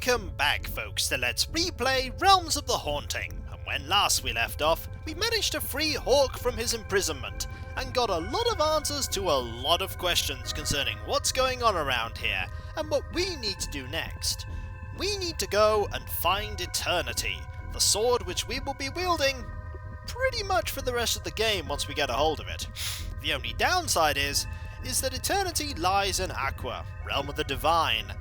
Welcome back, folks, to Let's Replay Realms of the Haunting. And when last we left off, we managed to free Hawke from his imprisonment, and got a lot of answers to a lot of questions concerning what's going on around here, and what we need to do next. We need to go and find Eternity, the sword which we will be wielding pretty much for the rest of the game once we get a hold of it. The only downside is that Eternity lies in Arqua, Realm of the Divine,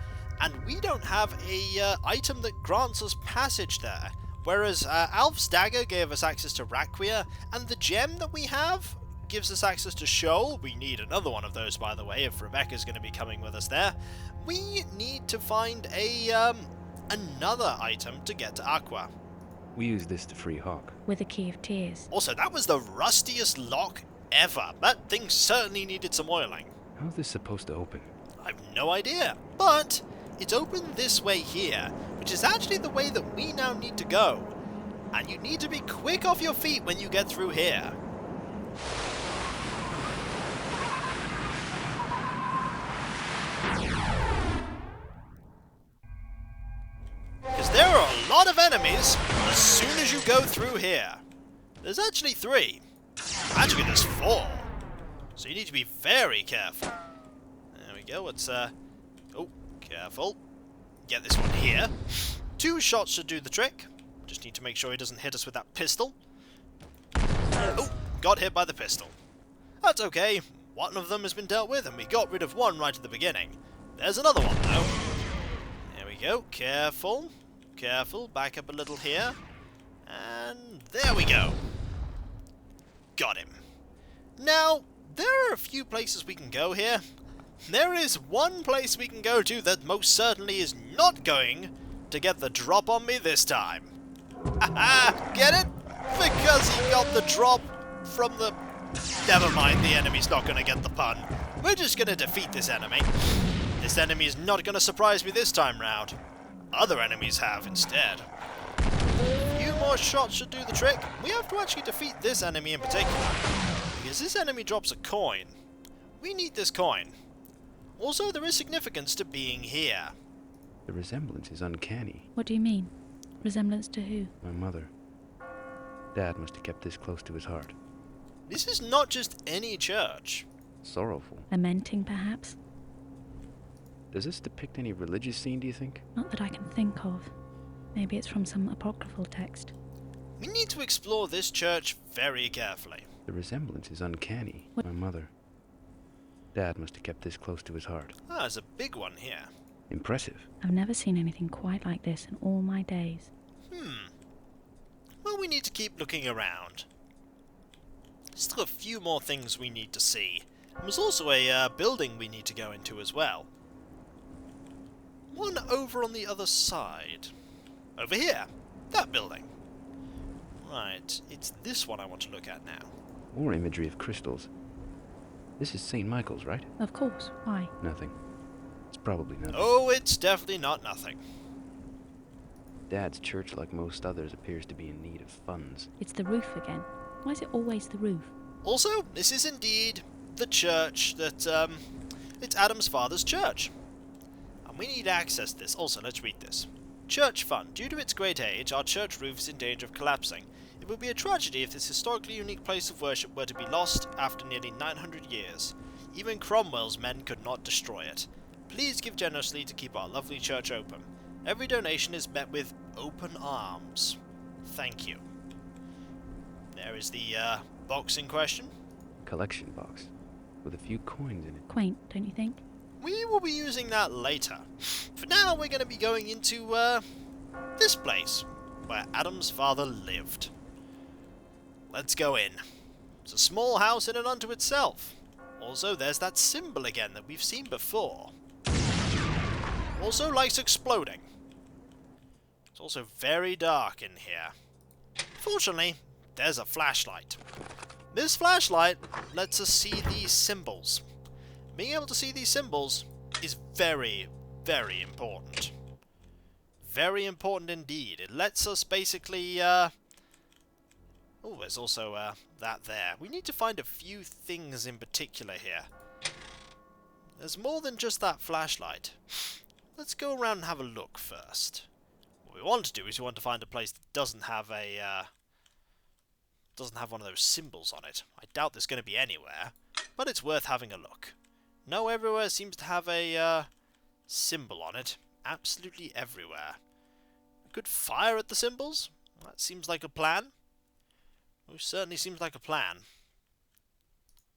and we don't have a item that grants us passage there, whereas Aelf's Dagger gave us access to Raquia, and the gem that we have gives us access to Sheol. We need another one of those, by the way, if Rebecca's going to be coming with us there. We need to find another item to get to Arqua. We use this to free Hawke. With a key of tears. Also, that was the rustiest lock ever. That thing certainly needed some oiling. How's this supposed to open? I've no idea, but it's open this way here, which is actually the way that we now need to go. And you need to be quick off your feet when you get through here. Because there are a lot of enemies as soon as you go through here. There's actually 3. Actually, there's 4. So you need to be very careful. There we go. It's oh, careful. Get this one here. 2 shots should do the trick. Just need to make sure he doesn't hit us with that pistol. Oh, got hit by the pistol. That's okay. One of them has been dealt with, and we got rid of one right at the beginning. There's another one, though. There we go. Careful. Careful. Back up a little here. And there we go. Got him. Now, there are a few places we can go here. There is one place we can go to that most certainly is not going to get the drop on me this time. Haha! Get it? Because he got the drop from the... Never mind, the enemy's not going to get the pun. We're just going to defeat this enemy. This enemy is not going to surprise me this time round. Other enemies have instead. A few more shots should do the trick. We have to actually defeat this enemy in particular, because this enemy drops a coin. We need this coin. Also, there is significance to being here. The resemblance is uncanny. What do you mean? Resemblance to who? My mother. Dad must have kept this close to his heart. This is not just any church. Sorrowful. Lamenting, perhaps? Does this depict any religious scene, do you think? Not that I can think of. Maybe it's from some apocryphal text. We need to explore this church very carefully. The resemblance is uncanny. What? My mother. Dad must have kept this close to his heart. Ah, there's a big one here. Impressive. I've never seen anything quite like this in all my days. Well, we need to keep looking around. Still a few more things we need to see. There's also a building we need to go into as well. One over on the other side. Over here. That building. Right, it's this one I want to look at now. More imagery of crystals. This is St. Michael's, right? Of course. Why? Nothing. It's probably nothing. Oh, it's definitely not nothing. Dad's church, like most others, appears to be in need of funds. It's the roof again. Why is it always the roof? Also, this is indeed the church that, it's Adam's father's church. And we need to access this. Also, let's read this. Church fund. Due to its great age, our church roof is in danger of collapsing. It would be a tragedy if this historically unique place of worship were to be lost after nearly 900 years. Even Cromwell's men could not destroy it. Please give generously to keep our lovely church open. Every donation is met with open arms. Thank you. There is the box in question. Collection box. With a few coins in it. Quaint, don't you think? We will be using that later. For now, we're going to be going into this place, where Adam's father lived. Let's go in. It's a small house in and unto itself. Also, there's that symbol again that we've seen before. Also likes exploding. It's also very dark in here. Fortunately, there's a flashlight. This flashlight lets us see these symbols. Being able to see these symbols is very, very important. Very important indeed. It lets us basically, oh, there's also that there. We need to find a few things in particular here. There's more than just that flashlight. let's go around and have a look first. What we want to do is we want to find a place that doesn't have one of those symbols on it. I doubt there's going to be anywhere, but it's worth having a look. No, everywhere seems to have a symbol on it. Absolutely everywhere. We could fire at the symbols. That seems like a plan. Most certainly seems like a plan.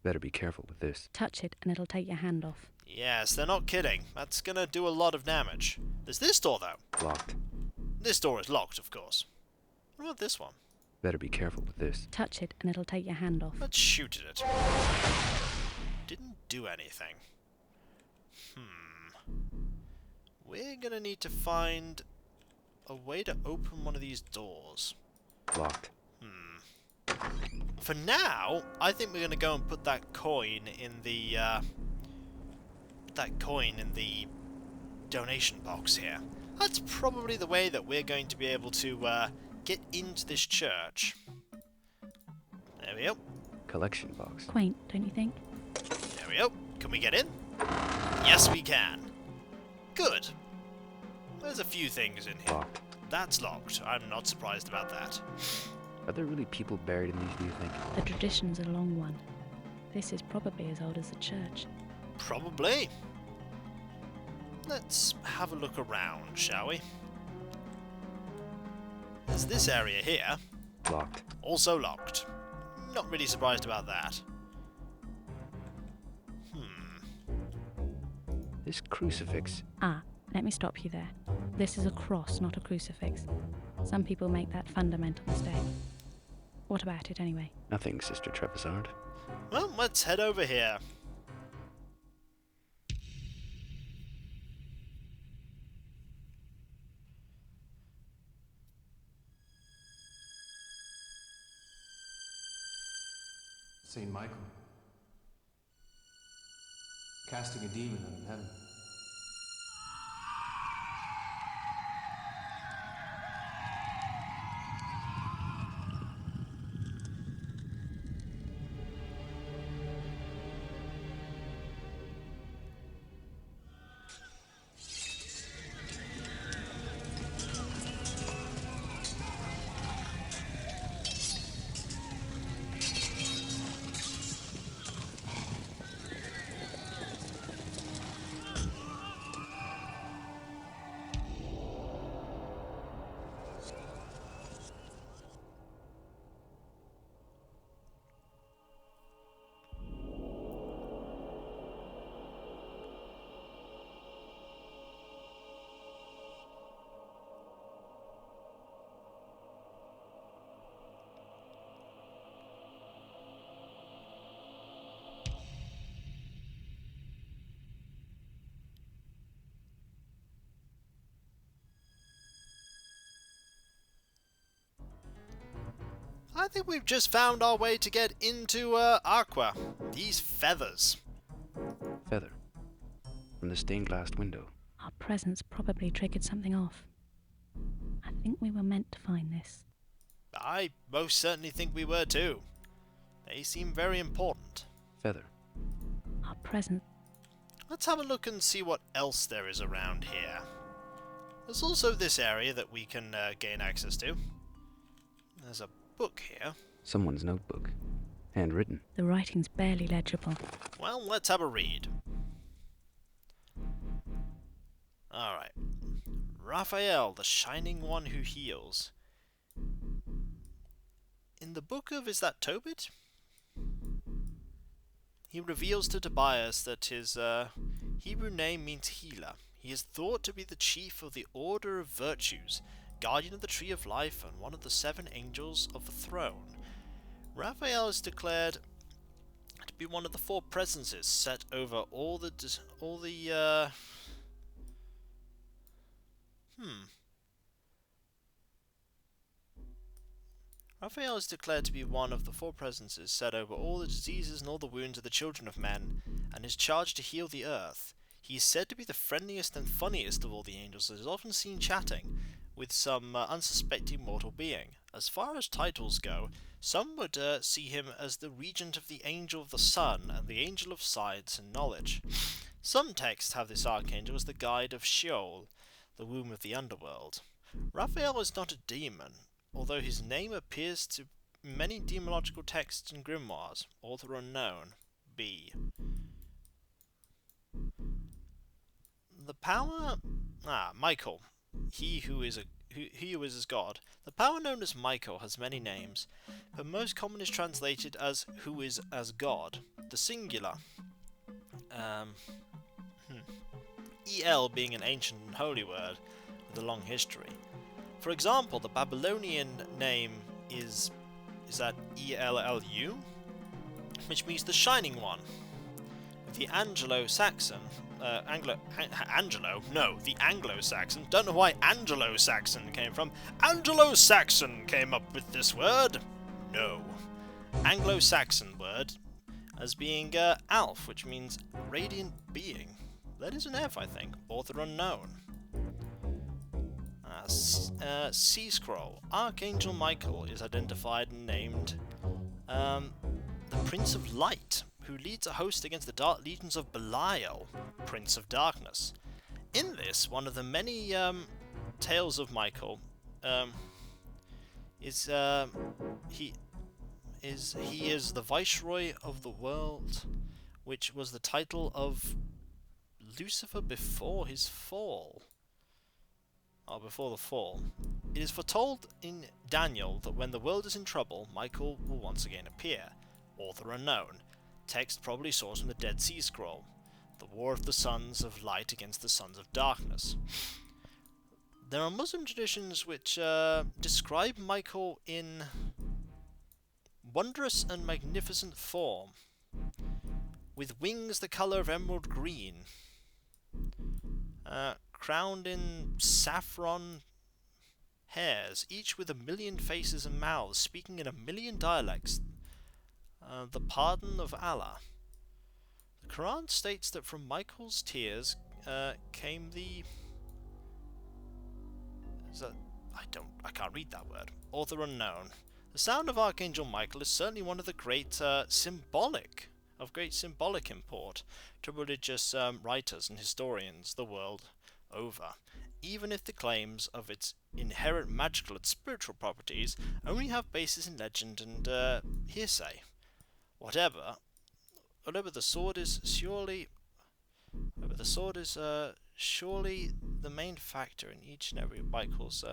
Better be careful with this. Touch it and it'll take your hand off. Yes, they're not kidding. That's gonna do a lot of damage. There's this door, though. Locked. This door is locked, of course. What about this one? Better be careful with this. Touch it and it'll take your hand off. Let's shoot at it. Didn't do anything. We're gonna need to find a way to open one of these doors. Locked. For now, I think we're gonna go and put that coin in the donation box here. That's probably the way that we're going to be able to get into this church. There we go. Collection box. Quaint, don't you think? There we go. Can we get in? Yes, we can. Good. There's a few things in here. Locked. That's locked. I'm not surprised about that. Are there really people buried in these, do you think? The tradition's a long one. This is probably as old as the church. Probably. Let's have a look around, shall we? There's this area here. Locked. Also locked. Not really surprised about that. This crucifix. Ah, let me stop you there. This is a cross, not a crucifix. Some people make that fundamental mistake. What about it, anyway? Nothing, Sister Trevisard. Well, let's head over here. Saint Michael, casting a demon out of heaven. I think we've just found our way to get into Arqua. These feathers. Feather. From the stained glass window. Our presence probably triggered something off. I think we were meant to find this. I most certainly think we were too. They seem very important. Feather. Our presence. Let's have a look and see what else there is around here. There's also this area that we can gain access to. There's a book here. Someone's notebook. Handwritten. The writing's barely legible. Well, let's have a read. Alright. Raphael, the Shining One who heals. In the book of, is that Tobit? He reveals to Tobias that his Hebrew name means healer. He is thought to be the chief of the Order of Virtues, guardian of the Tree of Life, and one of the 7 angels of the throne. Raphael is declared to be one of the 4 presences set over Raphael is declared to be one of the 4 presences set over all the diseases and all the wounds of the children of men, and is charged to heal the earth. He is said to be the friendliest and funniest of all the angels, and is often seen chatting with some unsuspecting mortal being. As far as titles go, some would see him as the regent of the Angel of the Sun and the Angel of Science and Knowledge. Some texts have this archangel as the guide of Sheol, the womb of the underworld. Raphael is not a demon, although his name appears to many demonological texts and grimoires. Author unknown. B. The power... Michael. He who is as God. The power known as Michael has many names, but most common is translated as who is as God. The singular. El being an ancient and holy word with a long history. For example, the Babylonian name is that Ellu, which means the Shining One. The Anglo-Saxon, the Anglo-Saxon, don't know why Anglo-Saxon came from. Anglo-Saxon came up with this word? No. Anglo-Saxon word as being Aelf, which means radiant being. That is an F, I think. Author unknown. Sea Scroll. Archangel Michael is identified and named the Prince of Light, who leads a host against the dark legions of Belial, Prince of Darkness. In this, one of the many tales of Michael is he is the Viceroy of the world, which was the title of Lucifer before his fall. Before the fall. It is foretold in Daniel that when the world is in trouble, Michael will once again appear. Author unknown. Text probably sourced from the Dead Sea Scroll. The war of the sons of light against the sons of darkness. There are Muslim traditions which describe Michael in wondrous and magnificent form, with wings the colour of emerald green, crowned in saffron hairs, each with 1,000,000 faces and mouths, speaking in 1,000,000 dialects, the pardon of Allah. The Quran states that from Michael's tears came the... I can't read that word. Author unknown. The sound of Archangel Michael is certainly one of the great symbolic import to religious writers and historians the world over, even if the claims of its inherent magical and spiritual properties only have basis in legend and hearsay. Whatever the sword is surely the main factor in each and every Michael's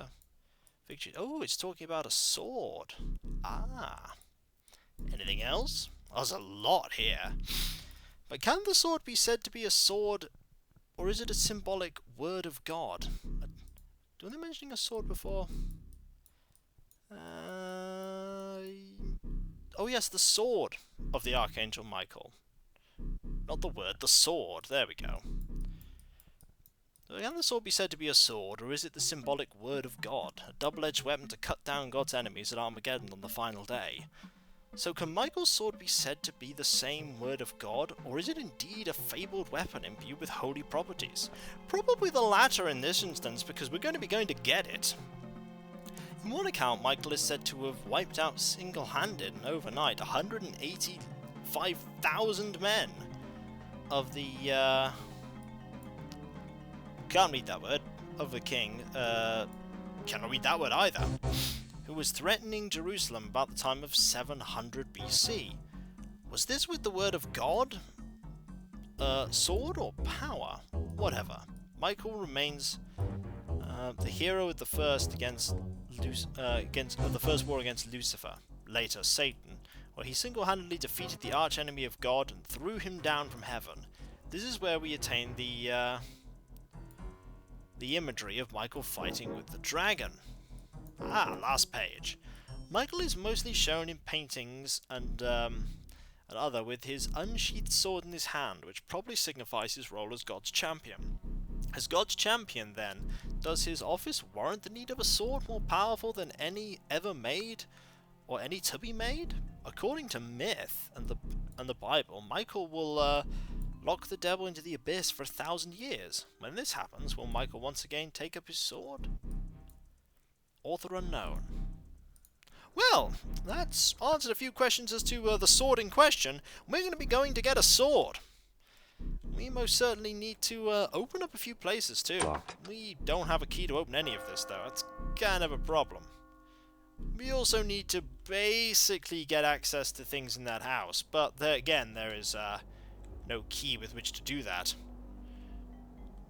victory. Oh, it's talking about a sword. Anything else? There's a lot here. But can the sword be said to be a sword, or is it a symbolic word of God? Do they mentioning a sword before? Oh yes, the sword of the Archangel Michael. Not the word, the sword. There we go. Can the sword be said to be a sword, or is it the symbolic word of God? A double-edged weapon to cut down God's enemies at Armageddon on the final day. So can Michael's sword be said to be the same word of God, or is it indeed a fabled weapon imbued with holy properties? Probably the latter in this instance, because we're going to get it. In one account, Michael is said to have wiped out single-handed and overnight 185,000 men of the, can't read that word, of the king, cannot read that word either, who was threatening Jerusalem about the time of 700 BC. Was this with the word of God? Sword or power? Whatever. Michael remains the hero of the first the first war against Lucifer, later Satan, where he single-handedly defeated the archenemy of God and threw him down from heaven. This is where we attain the imagery of Michael fighting with the dragon. Last page. Michael is mostly shown in paintings and other with his unsheathed sword in his hand, which probably signifies his role as God's champion. As God's champion, then, does his office warrant the need of a sword more powerful than any ever made, or any to be made? According to myth and the Bible, Michael will lock the devil into the abyss for 1,000 years. When this happens, will Michael once again take up his sword? Author unknown. Well, that's answered a few questions as to the sword in question. We're going to be going to get a sword. we most certainly need to open up a few places too. Locked. We don't have a key to open any of this though. That's kind of a problem. We also need to basically get access to things in that house, but there again, there is no key with which to do that.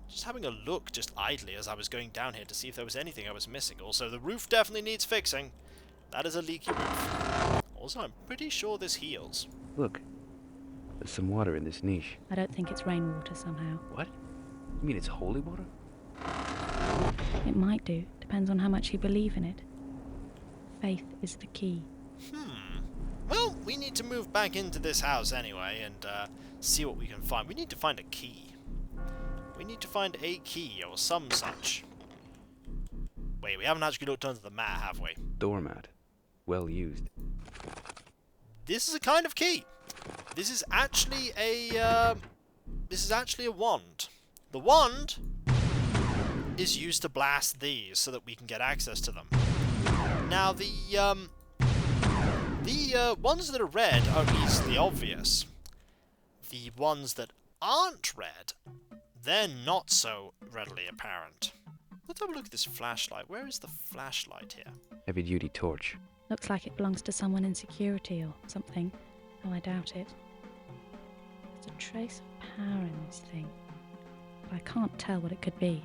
Just having a look just idly as I was going down here to see if there was anything I was missing. Also, the roof definitely needs fixing. That is a leaky roof. Also, I'm pretty sure this heals. Look. There's some water in this niche. I don't think it's rainwater somehow. What? You mean it's holy water? It might do. Depends on how much you believe in it. Faith is the key. Well, we need to move back into this house anyway and see what we can find. We need to find a key. We need to find a key or some such. Wait, we haven't actually looked under the mat, have we? Doormat. Well used. This is a kind of key. This is actually a wand. The wand is used to blast these so that we can get access to them. Now the ones that are red are easily obvious. The ones that aren't red, they're not so readily apparent. Let's have a look at this flashlight. Where is the flashlight here? Heavy duty torch. Looks like it belongs to someone in security or something, though I doubt it. There's a trace of power in this thing, but I can't tell what it could be.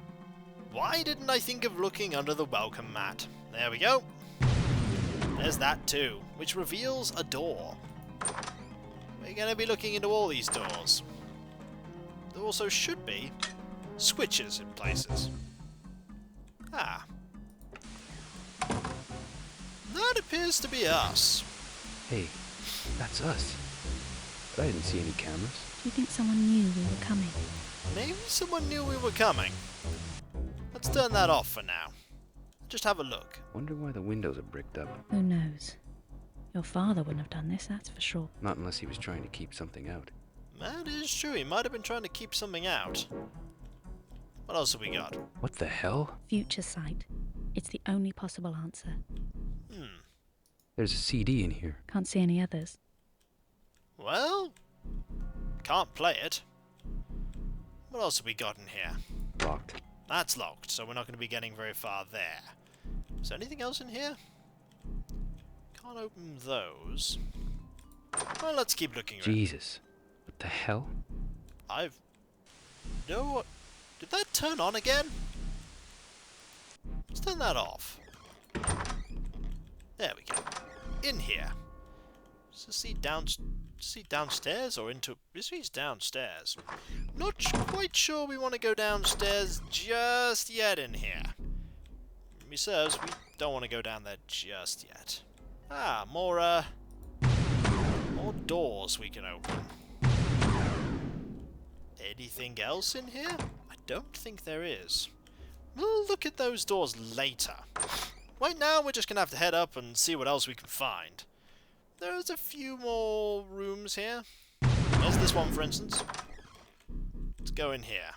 Why didn't I think of looking under the welcome mat? There we go. There's that too, which reveals a door. We're going to be looking into all these doors. There also should be switches in places. Ah. That appears to be us. Hey, that's us. But I didn't see any cameras. Do you think someone knew we were coming? Maybe someone knew we were coming. Let's turn that off for now. Just have a look. Wonder why the windows are bricked up. Who knows? Your father wouldn't have done this, that's for sure. Not unless he was trying to keep something out. That is true, he might have been trying to keep something out. What else have we got? What the hell? Future sight. It's the only possible answer. There's a CD in here. Can't see any others. Well, can't play it. What else have we got in here? Locked. That's locked, so we're not going to be getting very far there. Is there anything else in here? Can't open those. Well, let's keep looking around. Jesus. What the hell? No. Did that turn on again? Let's turn that off. There we go. In here. Does it see downstairs or into... This means downstairs. Not quite sure we want to go downstairs just yet in here. Memory serves, we don't want to go down there just yet. Ah, more doors we can open. Anything else in here? I don't think there is. We'll look at those doors later. Right now, we're just going to have to head up and see what else we can find. There's a few more rooms here. There's this one, for instance. Let's go in here.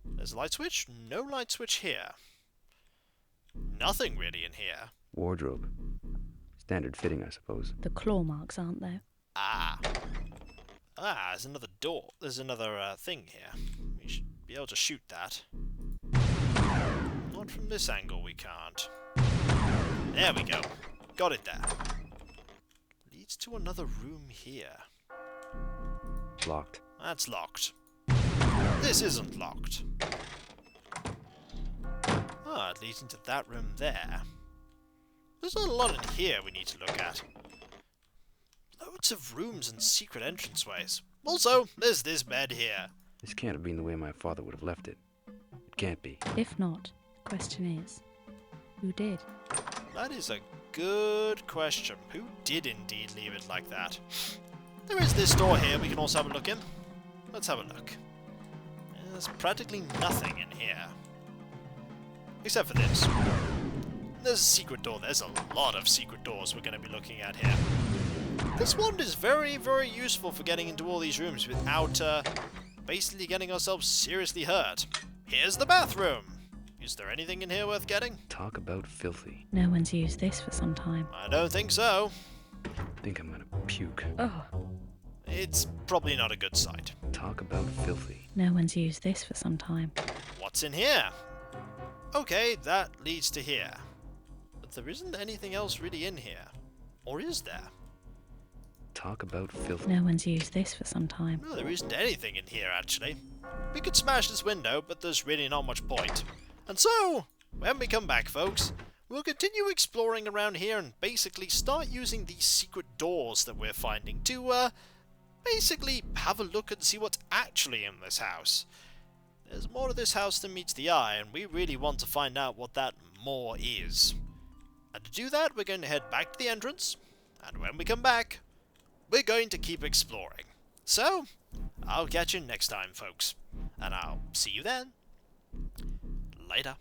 There's a light switch. No light switch here. Nothing really in here. Wardrobe. Standard fitting, I suppose. The claw marks aren't there. Ah, there's another door. There's another thing here. We should be able to shoot that. Not from this angle, we can't. There we go. Got it there. Leads to another room here. Locked. That's locked. This isn't locked. Ah, it leads into that room there. There's not a lot in here we need to look at. Loads of rooms and secret entranceways. Also, there's this bed here. This can't have been the way my father would have left it. It can't be. If not, the question is, who did? That is a good question. Who did indeed leave it like that? There is this door here we can also have a look in. Let's have a look. There's practically nothing in here. Except for this. There's a secret door. There's a lot of secret doors we're going to be looking at here. This wand is very, very useful for getting into all these rooms without basically getting ourselves seriously hurt. Here's the bathroom. Is there anything in here worth getting? Talk about filthy. No one's used this for some time. I don't think so. I think I'm gonna puke. Oh, it's probably not a good sight. Talk about filthy. No one's used this for some time. What's in here? Okay, that leads to here. But there isn't anything else really in here. Or is there? Talk about filthy. No one's used this for some time. No, there isn't anything in here, actually. We could smash this window, but there's really not much point. And so, when we come back, folks, we'll continue exploring around here and basically start using these secret doors that we're finding to, basically have a look and see what's actually in this house. There's more to this house than meets the eye, and we really want to find out what that more is. And to do that, we're going to head back to the entrance, and when we come back, we're going to keep exploring. So, I'll catch you next time, folks, and I'll see you then. Later.